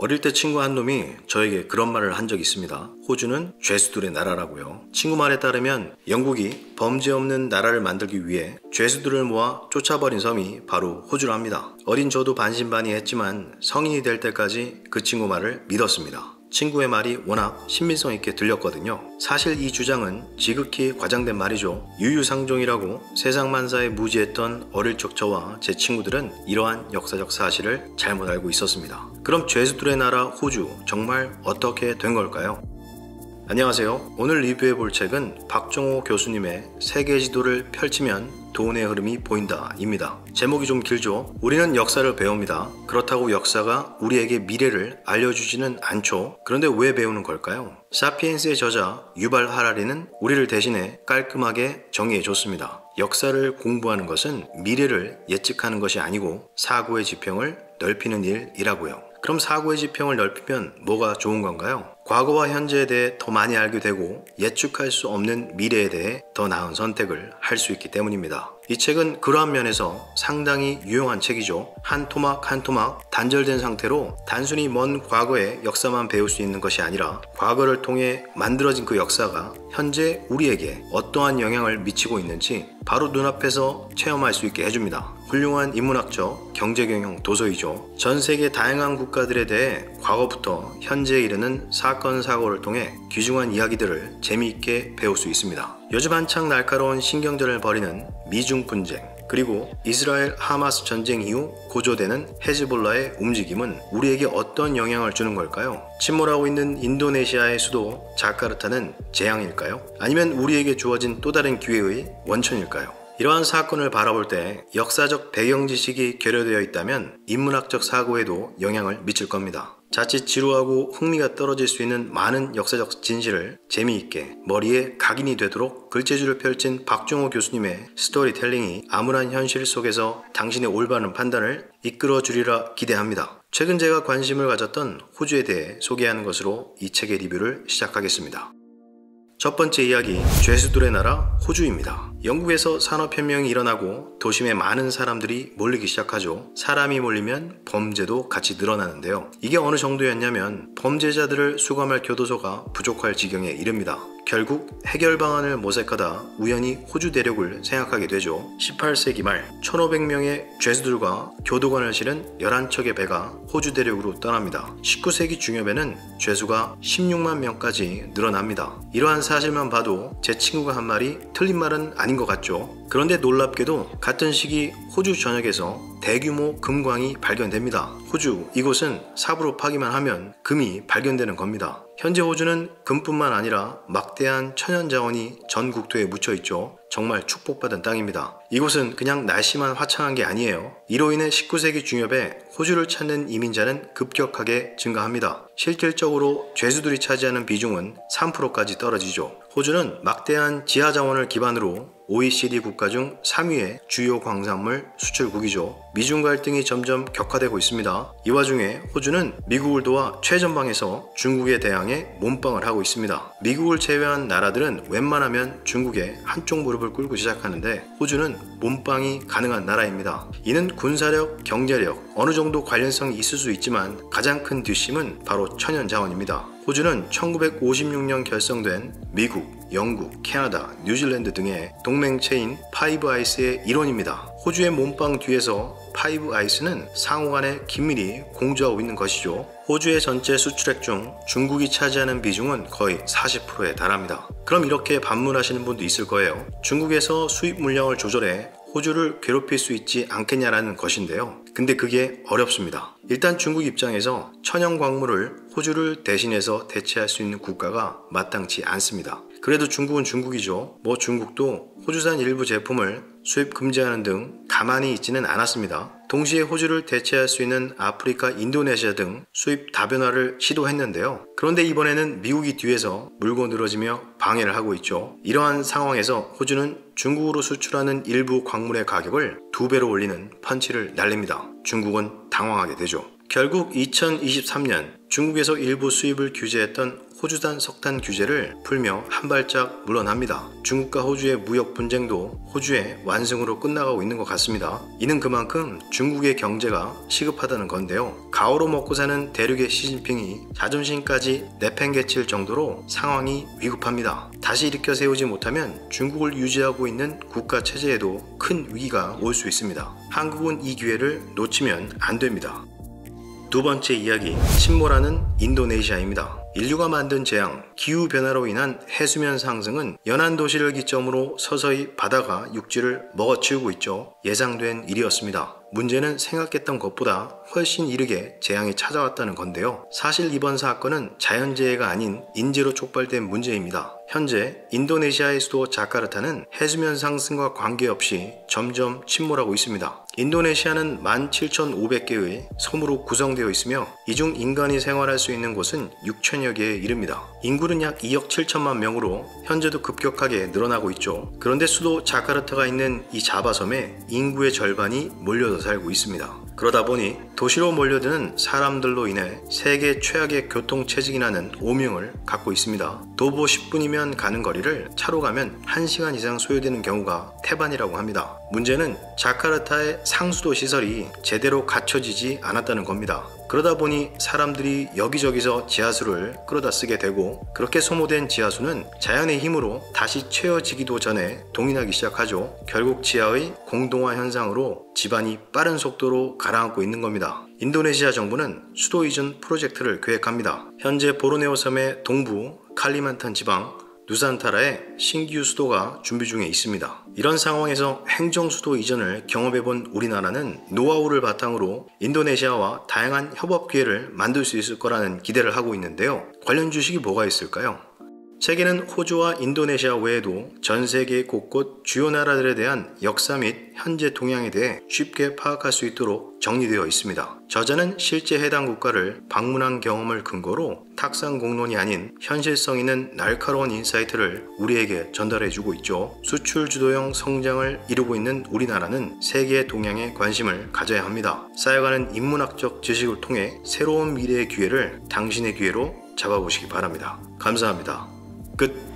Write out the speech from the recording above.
어릴 때 친구 한 놈이 저에게 그런 말을 한 적이 있습니다. 호주는 죄수들의 나라라고요. 친구 말에 따르면 영국이 범죄 없는 나라를 만들기 위해 죄수들을 모아 쫓아버린 섬이 바로 호주랍니다. 어린 저도 반신반의했지만 성인이 될 때까지 그 친구 말을 믿었습니다. 친구의 말이 워낙 신빙성 있게 들렸거든요. 사실 이 주장은 지극히 과장된 말이죠. 유유상종이라고 세상만사에 무지했던 어릴 적 저와 제 친구들은 이러한 역사적 사실을 잘못 알고 있었습니다. 그럼 죄수들의 나라 호주, 정말 어떻게 된 걸까요? 안녕하세요. 오늘 리뷰해 볼 책은 박종호 교수님의 세계 지도를 펼치면 돈의 흐름이 보인다 입니다. 제목이 좀 길죠? 우리는 역사를 배웁니다. 그렇다고 역사가 우리에게 미래를 알려주지는 않죠. 그런데 왜 배우는 걸까요? 사피엔스의 저자 유발 하라리는 우리를 대신해 깔끔하게 정의해 줬습니다. 역사를 공부하는 것은 미래를 예측하는 것이 아니고 사고의 지평을 넓히는 일이라고요. 그럼 사고의 지평을 넓히면 뭐가 좋은 건가요? 과거와 현재에 대해 더 많이 알게 되고 예측할 수 없는 미래에 대해 더 나은 선택을 할 수 있기 때문입니다. 이 책은 그러한 면에서 상당히 유용한 책이죠. 한 토막 한 토막 단절된 상태로 단순히 먼 과거의 역사만 배울 수 있는 것이 아니라 과거를 통해 만들어진 그 역사가 현재 우리에게 어떠한 영향을 미치고 있는지 바로 눈앞에서 체험할 수 있게 해줍니다. 훌륭한 인문학적 경제경영 도서이죠. 전 세계 다양한 국가들에 대해 과거부터 현재에 이르는 사건 사고를 통해 귀중한 이야기들을 재미있게 배울 수 있습니다. 요즘 한창 날카로운 신경전을 벌이는 미중 분쟁, 그리고 이스라엘 하마스 전쟁 이후 고조되는 헤즈볼라의 움직임은 우리에게 어떤 영향을 주는 걸까요? 침몰하고 있는 인도네시아의 수도 자카르타는 재앙일까요? 아니면 우리에게 주어진 또 다른 기회의 원천일까요? 이러한 사건을 바라볼 때 역사적 배경 지식이 결여되어 있다면 인문학적 사고에도 영향을 미칠 겁니다. 자칫 지루하고 흥미가 떨어질 수 있는 많은 역사적 진실을 재미있게 머리에 각인이 되도록 글재주를 펼친 박종호 교수님의 스토리텔링이 암울한 현실 속에서 당신의 올바른 판단을 이끌어주리라 기대합니다. 최근 제가 관심을 가졌던 호주에 대해 소개하는 것으로 이 책의 리뷰를 시작하겠습니다. 첫 번째 이야기, 죄수들의 나라 호주입니다. 영국에서 산업혁명이 일어나고 도심에 많은 사람들이 몰리기 시작하죠. 사람이 몰리면 범죄도 같이 늘어나는데요. 이게 어느 정도였냐면 범죄자들을 수감할 교도소가 부족할 지경에 이릅니다. 결국 해결 방안을 모색하다 우연히 호주 대륙을 생각하게 되죠. 18세기 말 1500명의 죄수들과 교도관을 실은 11척의 배가 호주 대륙으로 떠납니다. 19세기 중엽에는 죄수가 16만 명까지 늘어납니다. 이러한 사실만 봐도 제 친구가 한 말이 틀린 말은 아닌 것 같죠. 그런데 놀랍게도 같은 시기 호주 전역에서 대규모 금광이 발견됩니다. 호주, 이곳은 삽으로 파기만 하면 금이 발견되는 겁니다. 현재 호주는 금뿐만 아니라 막대한 천연자원이 전 국토에 묻혀 있죠. 정말 축복받은 땅입니다. 이곳은 그냥 날씨만 화창한 게 아니에요. 이로 인해 19세기 중엽에 호주를 찾는 이민자는 급격하게 증가합니다. 실질적으로 죄수들이 차지하는 비중은 3%까지 떨어지죠. 호주는 막대한 지하자원을 기반으로 OECD 국가 중 3위의 주요 광산물 수출국이죠. 미중 갈등이 점점 격화되고 있습니다. 이 와중에 호주는 미국을 도와 최전방에서 중국에 대항해 몸빵을 하고 있습니다. 미국을 제외한 나라들은 웬만하면 중국에 한쪽 무릎을 꿇고 시작하는데 호주는 몸빵이 가능한 나라입니다. 이는 군사력, 경제력, 어느 정도 관련성이 있을 수 있지만 가장 큰 뒷심은 바로 천연자원입니다. 호주는 1956년 결성된 미국, 영국, 캐나다, 뉴질랜드 등의 동맹체인 파이브 아이스의 일원입니다. 호주의 몸빵 뒤에서 파이브 아이스는 상호 간에 긴밀히 공조하고 있는 것이죠. 호주의 전체 수출액 중 중국이 차지하는 비중은 거의 40%에 달합니다. 그럼 이렇게 반문하시는 분도 있을 거예요. 중국에서 수입 물량을 조절해 호주를 괴롭힐 수 있지 않겠냐라는 것인데요. 근데 그게 어렵습니다. 일단 중국 입장에서 천연 광물을 호주를 대신해서 대체할 수 있는 국가가 마땅치 않습니다. 그래도 중국은 중국이죠. 중국도 호주산 일부 제품을 수입 금지하는 등 가만히 있지는 않았습니다. 동시에 호주를 대체할 수 있는 아프리카, 인도네시아 등 수입 다변화를 시도했는데요. 그런데 이번에는 미국이 뒤에서 물고 늘어지며 방해를 하고 있죠. 이러한 상황에서 호주는 중국으로 수출하는 일부 광물의 가격을 2배로 올리는 펀치를 날립니다. 중국은 당황하게 되죠. 결국 2023년 중국에서 일부 수입을 규제했던 호주산 석탄 규제를 풀며 한 발짝 물러납니다. 중국과 호주의 무역 분쟁도 호주의 완승으로 끝나가고 있는 것 같습니다. 이는 그만큼 중국의 경제가 시급하다는 건데요. 가오로 먹고 사는 대륙의 시진핑이 자존심까지 내팽개칠 정도로 상황이 위급합니다. 다시 일으켜 세우지 못하면 중국을 유지하고 있는 국가 체제에도 큰 위기가 올 수 있습니다. 한국은 이 기회를 놓치면 안 됩니다. 두 번째 이야기, 침몰하는 인도네시아입니다. 인류가 만든 재앙, 기후변화로 인한 해수면 상승은 연안 도시를 기점으로 서서히 바다가 육지를 먹어치우고 있죠. 예상된 일이었습니다. 문제는 생각했던 것보다 훨씬 이르게 재앙이 찾아왔다는 건데요. 사실 이번 사건은 자연재해가 아닌 인재로 촉발된 문제입니다. 현재 인도네시아의 수도 자카르타는 해수면 상승과 관계없이 점점 침몰하고 있습니다. 인도네시아는 17,500개의 섬으로 구성되어 있으며 이 중 인간이 생활할 수 있는 곳은 6천여 개에 이릅니다. 인구는 약 2억 7천만 명으로 현재도 급격하게 늘어나고 있죠. 그런데 수도 자카르타가 있는 이 자바섬에 인구의 절반이 몰려서 살고 있습니다. 그러다 보니 도시로 몰려드는 사람들로 인해 세계 최악의 교통체증이라는 오명을 갖고 있습니다. 도보 10분이면 가는 거리를 차로 가면 1시간 이상 소요되는 경우가 태반이라고 합니다. 문제는 자카르타의 상수도 시설이 제대로 갖춰지지 않았다는 겁니다. 그러다 보니 사람들이 여기저기서 지하수를 끌어다 쓰게 되고, 그렇게 소모된 지하수는 자연의 힘으로 다시 채워지기도 전에 동인하기 시작하죠. 결국 지하의 공동화 현상으로 집안이 빠른 속도로 가라앉고 있는 겁니다. 인도네시아 정부는 수도 이전 프로젝트를 계획합니다. 현재 보르네오 섬의 동부 칼리만탄 지방 누산타라에 신규 수도가 준비 중에 있습니다. 이런 상황에서 행정수도 이전을 경험해본 우리나라는 노하우를 바탕으로 인도네시아와 다양한 협업 기회를 만들 수 있을 거라는 기대를 하고 있는데요. 관련 주식이 뭐가 있을까요? 책에는 호주와 인도네시아 외에도 전 세계 곳곳 주요 나라들에 대한 역사 및 현재 동향에 대해 쉽게 파악할 수 있도록 정리되어 있습니다. 저자는 실제 해당 국가를 방문한 경험을 근거로 탁상 공론이 아닌 현실성 있는 날카로운 인사이트를 우리에게 전달해주고 있죠. 수출 주도형 성장을 이루고 있는 우리나라는 세계의 동향에 관심을 가져야 합니다. 쌓여가는 인문학적 지식을 통해 새로운 미래의 기회를 당신의 기회로 잡아보시기 바랍니다. 감사합니다. 끝.